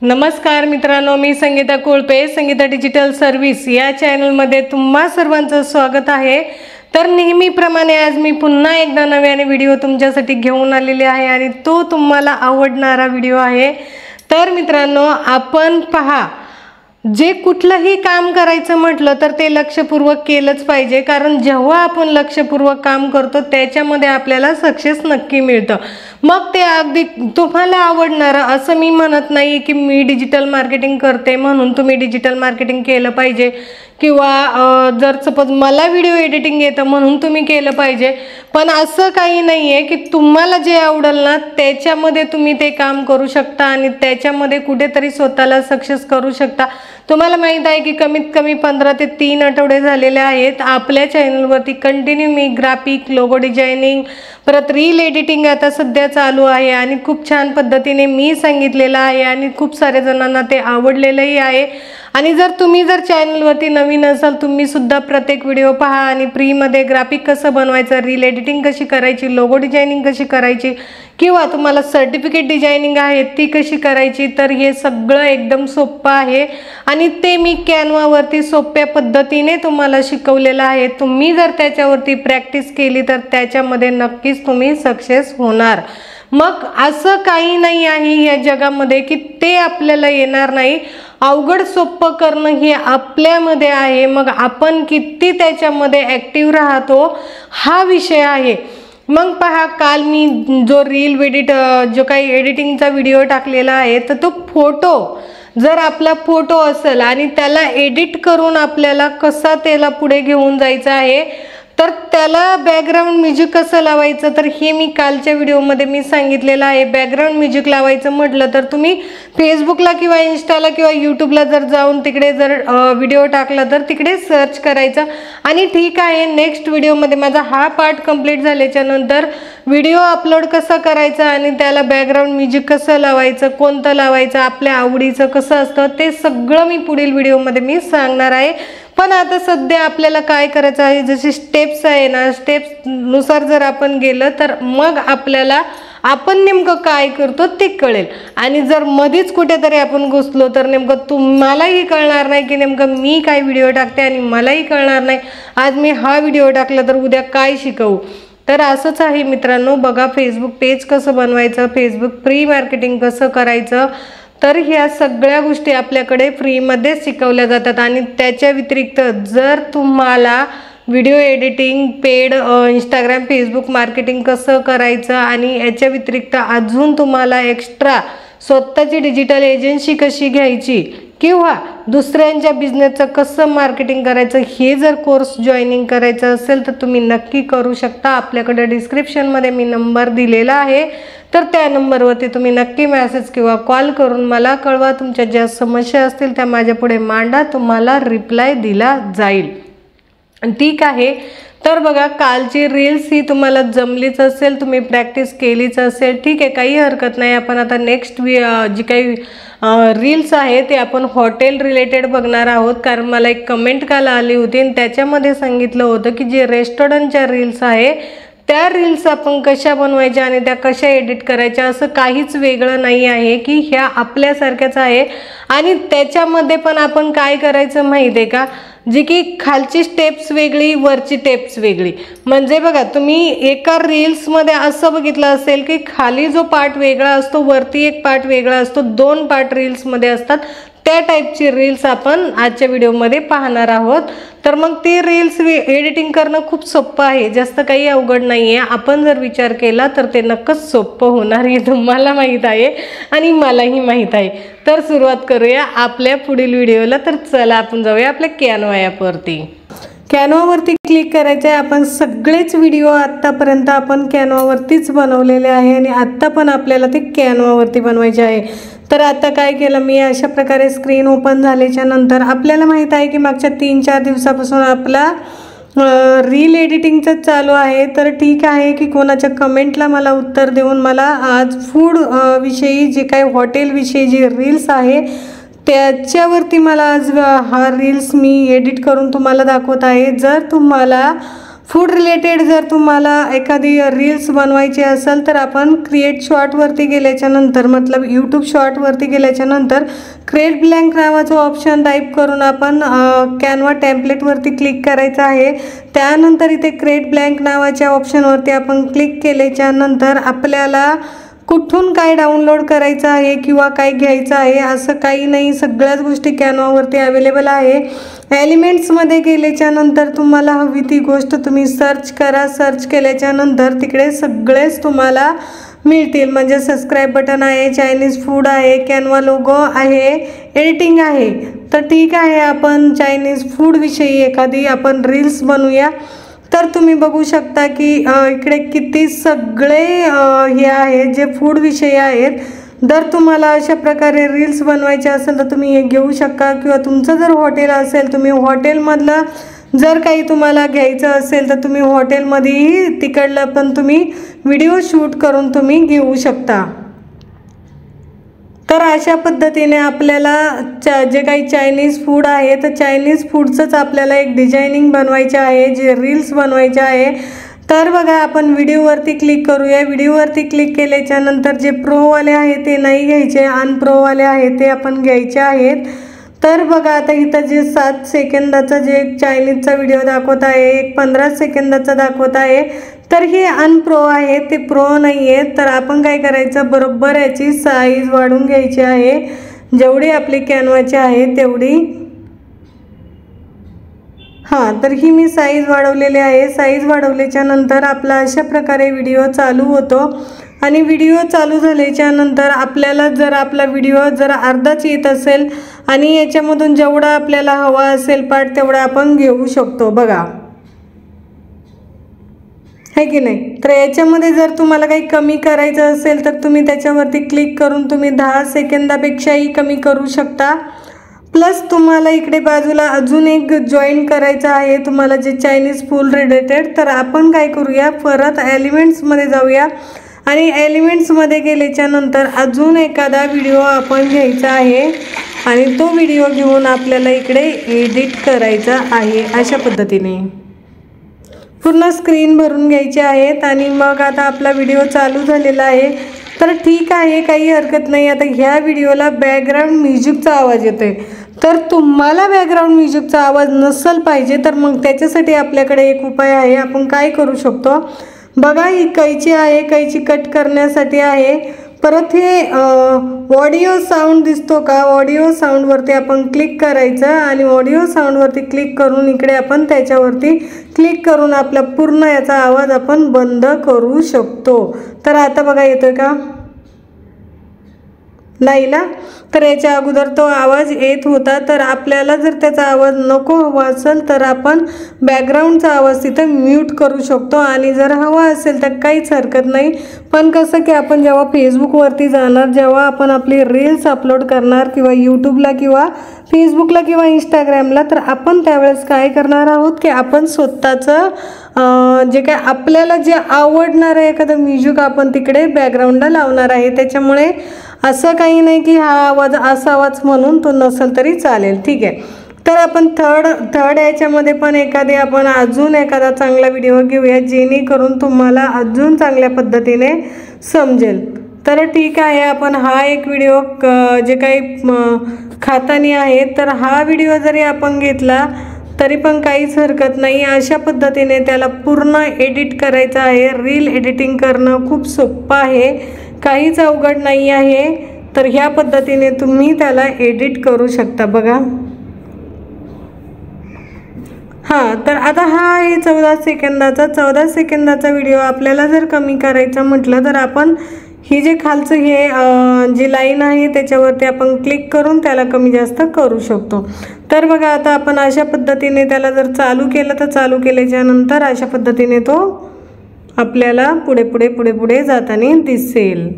नमस्कार मित्रांनो, मी संगीता कोळपे, Sangeeta digital service या चॅनलमध्ये तुम्हा सर्वांचं स्वागत आहे। तर नेहमीप्रमाणे आज मी पुन्हा एकदा नव्याने व्हिडिओ तुमच्यासाठी घेऊन आलेले आहे आणि तो तुम्हाला आवडणारा व्हिडिओ आहे। तर मित्रांनो, आपण पहा, जे कुठलंही काम करायचं म्हटलं तर ते लक्षपूर्वक केलंच पाहिजे, कारण जेव्हा आपण लक्षपूर्वक काम करतो त्याच्यामध्ये आपल्याला सक्सेस नक्की मिळतं। मग ते अगदी तुम्हाला आवडणार असं मी म्हणत नाही की मी डिजिटल मार्केटिंग करते म्हणून तुम्ही डिजिटल मार्केटिंग केलं पाहिजे, किंवा जर सपोज मला व्हिडिओ एडिटिंग येतं म्हणून तुम्ही केलं पाहिजे। पण असं काही नाही आहे की तुम्हाला जे आवडेल ना त्याच्यामध्ये तुम्ही ते काम करू शकता आणि त्याच्यामध्ये कुठेतरी स्वतःला सक्सेस करू शकता। तुम्हाला माहित आहे की कमीत कमी 15 ते 3 आठवडे झालेले आहेत आपल्या चॅनलवरती कंटिन्यू मी ग्राफिक, लोगो डिझायनिंग, परत रील एडिटिंग आता सध्या चालू आहे आणि खूप छान पद्धतीने मी सांगितलेलं आहे आणि खूप सारे जणांना ते आवडलेलंही आहे। आणि जर तुम्ही चॅनलवरती नवीन असाल, तुम्ही सुद्धा प्रत्येक व्हिडिओ पहा आणि फ्रीमध्ये ग्राफिक कसं बनवायचं, रील एडिटिंग कशी करायची, लोगो डिझायनिंग कशी करायची, किंवा तुम्हाला सर्टिफिकेट डिझायनिंग आहे ती कशी करायची, तर हे सगळं एकदम सोपं आहे आणि ते मी कॅनवावरती सोप्या पद्धतीने तुम्हाला शिकवलेलं आहे। तुम्ही जर त्याच्यावरती प्रॅक्टिस केली तर त्याच्यामध्ये नक्कीच तुम्ही सक्सेस होणार। मग असं काही नाही आहे या जगामध्ये की ते आपल्याला येणार नाही, अवघड सोपं करणं हे आपल्यामध्ये आहे। मग आपण किती त्याच्यामध्ये ॲक्टिव्ह राहतो हा विषय आहे। मग पहा, काल मी जो रील जो काही एडिटिंगचा व्हिडिओ टाकलेला आहे तर तो फोटो, जर आपला फोटो असेल आणि त्याला एडिट करून आपल्याला कसा त्याला पुढे घेऊन जायचं आहे, तर त्याला बॅकग्राऊंड म्युझिक कसं लावायचं, तर हे मी कालच्या व्हिडिओमध्ये मी सांगितलेलं आहे। बॅकग्राऊंड म्युझिक लावायचं म्हटलं तर तुम्ही फेसबुकला किंवा इंस्टाला किंवा यूट्यूबला जर जाऊन तिकडे जर व्हिडिओ टाकला तर तिकडे सर्च करायचं आणि ठीक आहे, नेक्स्ट व्हिडिओमध्ये माझा हा पार्ट कंप्लीट झाल्याच्या नंतर व्हिडिओ अपलोड कसा करायचा आणि त्याला बॅकग्राऊंड म्युझिक कसं लावायचं, कोणतं लावायचं, आपल्या आवडीचं कसं असतं, ते सगळं मी पुढील व्हिडिओमध्ये मी सांगणार आहे। पण आता सध्या आपल्याला काय करायचं आहे, जसे स्टेप्स आहे ना, स्टेप्सनुसार जर आपण गेलं तर मग आपल्याला आपण नेमकं काय करतो ते कळेल। आणि जर मध्येच कुठेतरी आपण घुसलो तर नेमकं तुम्हालाही कळणार नाही की नेमकं मी काय व्हिडिओ टाकते आणि मलाही कळणार नाही आज मी हा व्हिडिओ टाकला तर उद्या काय शिकवू। तर असंच आहे मित्रांनो, बघा, फेसबुक पेज कसं बनवायचं, फेसबुक फ्री मार्केटिंग कसं करायचं, तर ह्या सगळ्या गोष्टी आपल्याकडे फ्रीमध्ये शिकवल्या जातात। आणि त्याच्या व्यतिरिक्त जर तुम्हाला video editing, paid Instagram, Facebook marketing कसं करायचं आणि याच्या व्यतिरिक्त अजून तुम्हाला एक्स्ट्रा स्वतःची डिजिटल एजन्सी कशी घ्यायची किंवा दुसऱ्यांच्या बिझनेसचं कसं मार्केटिंग करायचं, हे जर कोर्स जॉईनिंग करायचं असेल तर तुम्ही नक्की करू शकता। आपल्याकडे डिस्क्रिप्शनमध्ये मी नंबर दिलेला आहे, तर त्या नंबरवरती तुम्ही नक्की मेसेज किंवा कॉल करून मला कळवा। तुमच्या ज्या समस्या असतील त्या माझ्या पुढे मांडा, तुम्हाला रिप्लाय दिला जाईल, ठीक आहे। तर बघा, कालची रील्स ही तुम्हाला जमलीच असेल, तुम्ही प्रॅक्टिस केलीच असेल, ठीक आहे, काही हरकत नाही। आपण आता नेक्स्ट जी काही रील्स आहे ते आपण हॉटेल रिलेटेड बघणार आहोत, कारण मला एक कमेंट काल आली होती आणि त्याच्यामध्ये सांगितलं होतं की जे रेस्टॉरंटच्या रील्स आहे त्या रील्स आपण कशा बनवायच्या आणि त्या कशा एडिट करायच्या, असं काहीच वेगळं नाही आहे की ह्या आपल्यासारख्याच आहे। आणि त्याच्यामध्ये पण आपण काय करायचं माहिती आहे का, जी की खालची स्टेप्स वेगळी, वरची स्टेप्स वेगळी। म्हणजे बघा, तुम्ही एका रील्समध्ये असं बघितलं असेल की खाली जो पार्ट वेगळा असतो, वरती एक पार्ट वेगळा असतो, 2 पार्ट रील्समध्ये असतात। त्या टाईपची रील्स आपण आजच्या व्हिडिओमध्ये पाहणार आहोत। तर मग ती रील्स एडिटिंग करणं खूप सोपं आहे, जास्त काही अवघड नाही आहे। आपण जर विचार केला तर ते नक्कीच सोपं होणार, हे तुम्हाला माहीत आहे आणि मलाही माहीत आहे। तर सुरुवात करूया आपल्या पुढील व्हिडिओला। तर चला आपण जाऊया आपल्या कॅनवा ॲपवरती। कॅनवावरती क्लिक करायचं आहे। आपण सगळेच व्हिडिओ आत्तापर्यंत आपण कॅनवावरतीच बनवलेले आहे आणि आत्ता पण आपल्याला ते कॅनवावरती बनवायचे आहे। तर आता काय केलं मी, अशा प्रकारे स्क्रीन ओपन झाल्याच्या नंतर आपल्याला माहीत आहे की मागच्या 3-4 दिवसापासून आपला रील एडिटिंगचं चालू आहे। तर ठीक आहे की कोणाच्या कमेंटला मला उत्तर देऊन मला आज फूड विषयी जे काही हॉटेलविषयी जी रील्स आहे त्याच्यावरती मला आज हा रील्स मी एडिट करून तुम्हाला दाखवत आहे। जर तुम्हाला फूड रिलेटेड जर तुम्हाला एखादी रील्स बनवायची असेल तर आपण क्रिएट शॉर्टवरती गेल्याच्या नंतर मतलब यूट्यूब शॉर्टवरती गेल्याच्या नंतर क्रिएट ब्लँक नावाचं ऑप्शन टाईप करून आपण कॅनवा टेम्पलेटवरती क्लिक करायचं आहे। त्यानंतर इथे क्रिएट ब्लँक नावाच्या ऑप्शनवरती आपण क्लिक केल्याच्या नंतर आपल्याला कुठून काय डाउनलोड करायचं आहे किंवा काय घ्यायचं आहे असं काही नाही, सगळ्याच गोष्टी कॅनवावरती अवेलेबल आहे। एलिमेंट्समध्ये गेल्याच्या नंतर तुम्हाला हवी ती गोष्ट तुम्ही सर्च करा, सर्च केल्याच्या नंतर तिकडे सगळेच तुम्हाला मिळतील, म्हणजे सबस्क्राईब बटन आहे, चायनीज फूड आहे, कॅनवा लोगो आहे, एडिटिंग आहे। तर ठीक आहे, आपण चायनीज फूडविषयी एखादी आपण रील्स बनवूया। तर तुम्ही बघू शकता की इकडे किती सगळे हे आहे जे फूड विषयी आहेत। जर तुम्हाला अशा प्रकारे रील्स बनवायचे असेल तर तुम्ही हे घेऊ शकता, किंवा तुमचं जर हॉटेल असेल तुम्ही हॉटेलमधलं जर काही तुम्हाला घ्यायचं असेल तर तुम्ही हॉटेलमध्येही तिकडलं पण तुम्ही व्हिडिओ शूट करून तुम्ही घेऊ शकता। तर अशा पद्धतीने आपल्याला जे काही चायनीज फूड आहे तर चायनीज फूडचंच आपल्याला एक डिझायनिंग बनवायचे आहे, जे रील्स बनवायचे आहे। तर बघा आपण व्हिडिओवरती क्लिक करूया। व्हिडिओवरती क्लिक केल्याच्या नंतर जे प्रोवाले आहे ते नाही घ्यायचे, अनप्रोवाले आहे ते आपण घ्यायचे आहेत। तर बघा आता इथं जे 7 सेकंदाचा जे चायनीजचा व्हिडिओ दाखवत आहे, एक 15 सेकंदाचा दाखवत आहे, तर हे अनप्रो आहे, ते प्रो नाही आहे। तर आपण काय करायचं, बरोबर याची साईज वाढवून घ्यायची आहे, जेवढी आपली कॅनवाची आहे तेवढी। हां, तर ही मी साईज वाढवलेली आहे। साईज वाढवल्याच्या नंतर आपला अशा प्रकारे व्हिडिओ चालू होतो, आणि व्हिडिओ चालू झाल्याच्या नंतर आपल्याला जर आपला व्हिडिओ जर अर्धाच येत असेल आणि याच्यामधून जेवढा आपल्याला हवा असेल पार्ट तेवढा आपण घेऊ शकतो, बघा है की नाही। तर याच्यामध्ये जर तुम्हाला काही कमी करायचं असेल तर तुम्ही त्याच्यावरती क्लिक करून तुम्ही 10 सेकंदापेक्षाही कमी करू शकता। प्लस तुम्हाला इकडे बाजूला अजून एक जॉईन करायचं आहे तुम्हाला जे चायनीज फूड रिलेटेड। तर आपण काय करूया, परत एलिमेंट्समध्ये जाऊया, आणि एलिमेंट्समध्ये गेल्याच्या नंतर अजून एखादा व्हिडिओ आपण घ्यायचा आहे, आणि तो व्हिडिओ घेऊन आपल्याला इकडे एडिट करायचा आहे। अशा पद्धतीने पूर्ण स्क्रीन भरून घ्यायचे आहेत, आणि मग आता आपला व्हिडिओ चालू झालेला आहे। तर ठीक आहे, काही हरकत नाही। आता ह्या व्हिडिओला बॅकग्राऊंड म्युझिकचा आवाज येतोय, तर तुम्हाला बॅकग्राऊंड म्युझिकचा आवाज नसेल पाहिजे तर मग त्याच्यासाठी आपल्याकडे एक उपाय आहे। आपण काय करू शकतो बघा, ही कैची आहे, कैची कट करण्यासाठी आहे। परत हे ऑडिओ साऊंड दिसतो का, ऑडिओ साऊंडवरती आपण क्लिक करायचं, आणि ऑडिओ साऊंडवरती क्लिक करून इकडे आपण त्याच्यावरती क्लिक करून आपला पूर्ण याचा आवाज आपण बंद करू शकतो। तर आता बघा येतोय का, नाही ना। तर याच्या अगोदर तो आवाज येत होता, तर आपल्याला जर त्याचा आवाज नको हवा असेल तर आपण बॅकग्राऊंडचा आवाज तिथं म्यूट करू शकतो, आणि जर हवा असेल तर काहीच हरकत नाही। पण कसं की आपण जेव्हा फेसबुकवरती जाणार, जेव्हा आपण आपली रील्स अपलोड करणार किंवा यूट्यूबला किंवा फेसबुकला किंवा इंस्टाग्रामला, तर आपण त्यावेळेस काय करणार आहोत की आपण स्वतःचं जे काय आपल्याला जे आवडणार आहे एखादं म्युझिक आपण तिकडे बॅकग्राऊंडला लावणार आहे। त्याच्यामुळे असं काही नाही की हा आवाज असावाच म्हणून तो नसेल तरी चालेल, ठीक आहे। तर आपण थर्ड याच्यामध्ये पण आपण अजून एखादा चांगला व्हिडिओ घेऊया, जेणेकरून तुम्हाला अजून चांगल्या पद्धतीने समजेल। तर ठीक आहे, आपण हा एक व्हिडिओ जे काही खातानी आहे, तर हा व्हिडिओ जरी आपण घेतला तरी पण काहीच हरकत नाही। अशा पद्धतीने त्याला पूर्ण एडिट करायचं आहे। रील एडिटिंग करणं खूप सोपं आहे, काहीच अवघड नाही आहे। तर ह्या पद्धतीने तुम्ही त्याला एडिट करू शकता, बघा। हां, तर आता हा आहे 14 सेकंदाचा व्हिडिओ। आपल्याला जर कमी करायचा म्हटलं तर आपण ही जे खालचं हे जी लाईन आहे त्याच्यावरती आपण क्लिक करून त्याला कमी जास्त करू शकतो। तर बघा आता आपण अशा पद्धतीने त्याला जर चालू केलं तर चालू केल्याच्या नंतर अशा पद्धतीने तो आपल्याला पुढे जाताना दिसेल,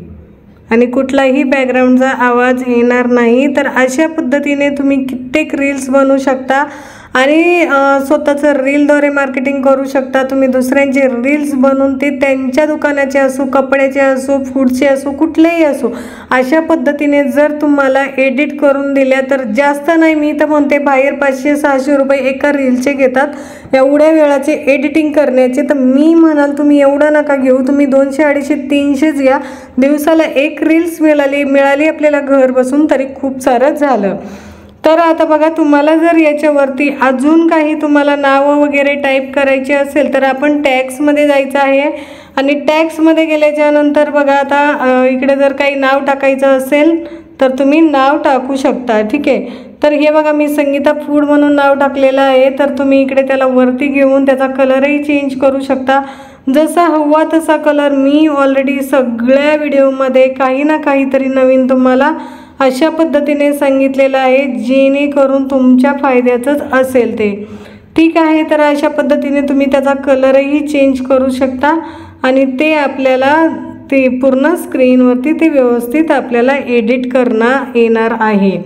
आणि कुठलाही बॅकग्राऊंडचा आवाज येणार नाही। तर अशा पद्धतीने तुम्ही कित्येक रील्स बनवू शकता। आणि स्वतःचं रीलद्वारे मार्केटिंग करू शकता तुम्ही। दुसऱ्यांचे रील्स बनवून ते त्यांच्या दुकानाचे असो, कपड्याचे असो, फूडचे असो, कुठलेही असो, अशा पद्धतीने जर तुम्हाला एडिट करून दिल्या तर जास्त नाही, मी तर म्हणते बाहेर 500-600 रुपये एका रीलचे घेतात एवढ्या वेळाचे एडिटिंग करण्याचे। तर मी म्हणाल तुम्ही एवढं नका घेऊ, तुम्ही 200, 250, 300 घ्या। दिवसाला एक रील्स मिळाली आपल्याला घर बसून तरी खूप सारं झालं। तर आता बघा, तुम्हाला जर याच्यावरती अजून काही तुम्हाला नावं वगैरे टाईप करायची असेल तर आपण टॅग्समध्ये जायचं आहे आणि टॅग्समध्ये गेल्याच्या नंतर बघा आता इकडे जर काही नाव टाकायचं असेल तर तुम्ही नाव टाकू शकता, ठीक आहे। तर हे बघा मी संगीता फूड म्हणून नाव टाकलेलं आहे, तर तुम्ही इकडे त्याला वरती घेऊन त्याचा कलरही चेंज करू शकता जसा हवा तसा कलर। मी ऑलरेडी सगळ्या व्हिडिओमध्ये काही ना काहीतरी नवीन तुम्हाला अशा पद्धतीने सांगितलेलं आहे जेणेकरून तुमच्या फायद्याचंच असेल ते, ठीक आहे। तर अशा पद्धतीने तुम्ही त्याचा कलरही चेंज करू शकता आणि ते आपल्याला ते पूर्ण स्क्रीनवरती ते व्यवस्थित आपल्याला एडिट करता येणार आहे।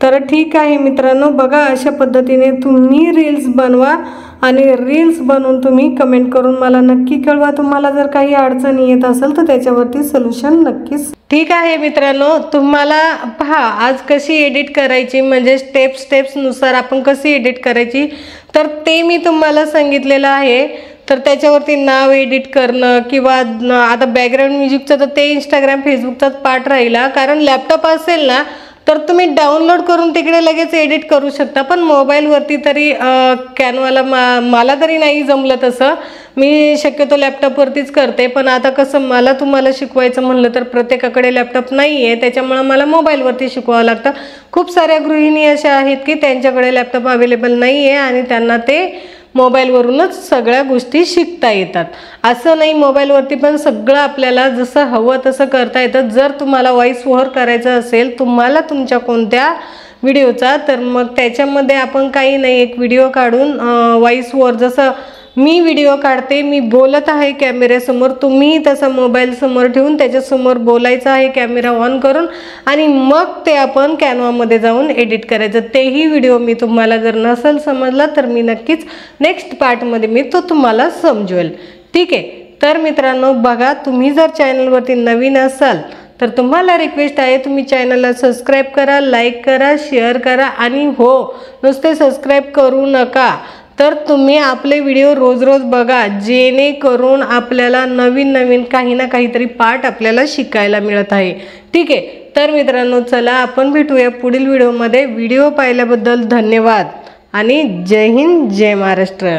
तर ठीक आहे मित्रांनो, बघा अशा पद्धतीने तुम्ही रील्स बनवा आणि रील्स बनवून तुम्ही कमेंट करून मला नक्की कळवा। तुम्हाला जर काही अडचणी येत असेल तर त्याच्यावरती सोल्युशन नक्कीच, ठीक आहे मित्रांनो। तुम्हाला पहा आज कशी एडिट करायची, म्हणजे स्टेप्सनुसार आपण कशी एडिट करायची तर ते मी तुम्हाला सांगितलेलं आहे। तर त्याच्यावरती नाव एडिट करणं किंवा आता बॅकग्राऊंड म्युझिकचं तर ते इंस्टाग्राम फेसबुकचाच पार्ट राहिला, कारण लॅपटॉप असेल ना तर तुम्ही डाउनलोड करून तिकडे लगेच एडिट करू शकता, पण मोबाईलवरती तरी कॅनवाला मला तरी नाही जमलं तसं, मी शक्यतो लॅपटॉपवरतीच करते। पण आता कसं मला तुम्हाला शिकवायचं म्हणलं तर प्रत्येकाकडे लॅपटॉप नाही आहे, त्याच्यामुळे मला मोबाईलवरती शिकवावं लागतं। खूप साऱ्या गृहिणी अशा आहेत की त्यांच्याकडे लॅपटॉप अवेलेबल नाही आहे आणि त्यांना ते मोबाईलवरूनच सगळ्या गोष्टी शिकता येतात। असं नाही, मोबाईलवरती पण सगळं आपल्याला जसं हवं तसं करता येतं। जर तुम्हाला व्हॉइस ओव्हर करायचं असेल तुम्हाला तुमच्या कोणत्या व्हिडिओचा, तर मग त्याच्यामध्ये आपण काही नाही, एक व्हिडिओ काढून व्हॉइस ओव्हर, जसं मी व्हिडिओ काढते, मी बोलत आहे कॅमेऱ्यासमोर, तुम्ही तसा मोबाईल समोर ठेवून त्याच्यासमोर बोलायचं आहे कॅमेरा ऑन करून आणि मग ते आपण कॅनवामध्ये जाऊन एडिट करायचं। तेही व्हिडिओ मी तुम्हाला जर नसेल समजला तर मी नक्कीच नेक्स्ट पार्टमध्ये मी तो तुम्हाला समजवेल, ठीक आहे। तर मित्रांनो बघा, तुम्ही जर चॅनलवरती नवीन असाल तर तुम्हाला रिक्वेस्ट आहे तुम्ही चॅनलला सबस्क्राईब करा, लाईक करा, शेअर करा आणि हो, नुसते सबस्क्राईब करू नका तर तुम्ही आपले व्हिडिओ रोज रोज बघा, जेणेकरून आपल्याला नवीन नवीन काही ना काहीतरी पार्ट आपल्याला शिकायला मिळत आहे, ठीक आहे। तर मित्रांनो चला आपण भेटूया पुढील व्हिडिओमध्ये। व्हिडिओ पाहिल्याबद्दल धन्यवाद आणि जय हिंद, जय महाराष्ट्र।